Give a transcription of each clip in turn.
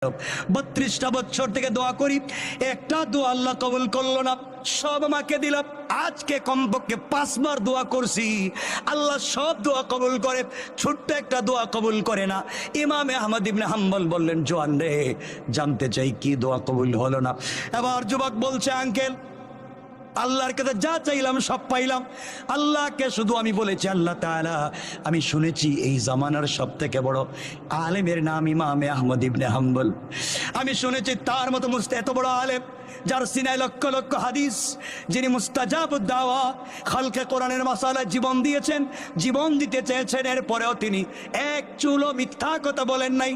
32টা বছর থেকে দোয়া করি, একটা দোয়া আল্লাহ কবুল করলো না, সব আমাকে দিলাম। আজকে কমপক্ষে 5 বার দোয়া করছি, আল্লাহ সব দোয়া কবুল করে, ছোট্ট একটা দোয়া কবুল করে না। ইমামে আহমদ ইবনে হাম্বল বললেন, জোয়ান রে, জানতে চাই কি দোয়া কবুল হলো না? এবার যুবক বলছে, আঙ্কেল, আল্লাহর কাছে যা চাইলাম সব পাইলাম। আল্লাহকে শুধু আমি বলেছি, আল্লাহ তাআলা, আমি শুনেছি এই জামানার সব থেকে বড় আলেমের নাম ইমামে আহমদ ইবনে হাম্বল। আমি শুনেছি তার মতো এত বড় আলেম, যার সিনায় লক্ষ লক্ষ হাদিস, যিনি মুস্তাজাবুদ দাওয়া, খালকে কোরআনের মাসালায় জীবন দিয়েছেন, জীবন দিতে চেয়েছেন, এরপরেও তিনি এক চুলও মিথ্যা কথা বলেন নাই।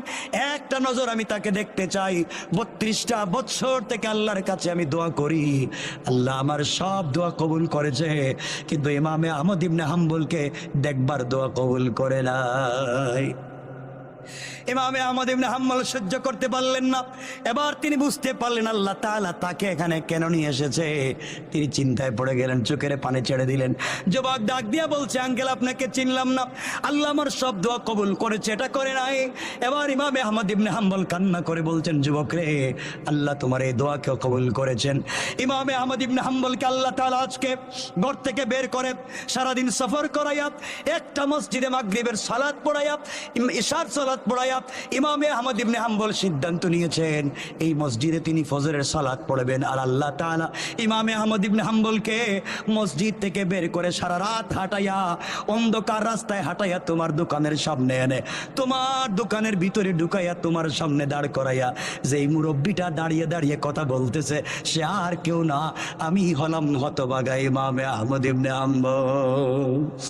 একটা নজর আমি তাকে দেখতে চাই। 32টা বছর থেকে আল্লাহর কাছে আমি দোয়া করি, আল্লাহ আমার সব দোয়া কবুল করেছে, কিন্তু ইমামে আহমদ ইবনে হাম্বলকে দেখবার দোয়া কবুল করে নাই। ইমামে আহমদ ইবনে হাম্বল সহ্য করতে পারলেন না। এবার তিনি বুঝতে পারলেন আল্লাহ তাআলা তাকে এখানে কেন নিয়ে এসেছে। তিনি চিন্তায় পড়ে গেলেন, চোখের পানি ছেড়ে দিলেন। যুবক ডাক দিয়া বলছে, আঙ্কেল, আপনাকে চিনলাম না, আল্লাহ আমার সব দোয়া কবুল করেছে, এটা করে নাই। এবার ইমামে আহমদ ইবনে হাম্বল কান্না করে বলছেন, যুবক রে, আল্লাহ তোমার এই দোয়াকেও কবুল করেছেন। ইমামে আহমদ ইবনে হাম্বলকে আল্লাহ তাআলা আজকে ঘর থেকে বের করে সারাদিন সফর করাইয়া, একটা মসজিদে মাগরিবের সালাত পড়াইয়া, ইশার সালাত পড়াইয়া, ইমামে আহমদ ইবনে হাম্বল সিদ্ধান্ত নিয়েছেন এই মসজিদে তিনি ফজরের সালাত পড়বেন। আর আল্লাহ তাআলা ইমামে আহমদ ইবনে হাম্বলকে মসজিদ থেকে বের করে সারা রাত হাঁটাইয়া, অন্ধকার রাস্তায় হাঁটাইয়া তোমার দোকানের সামনে এনে, তোমার দোকানের ভিতরে ঢুকাইয়া, তোমার সামনে দাঁড় করাইয়া, যেই মুরব্বিটা দাঁড়িয়ে দাঁড়িয়ে কথা বলতেছে, সে আর কেউ না, আমি হলাম হতভাগা ইমামে আহমদ ইবনে হাম্বল।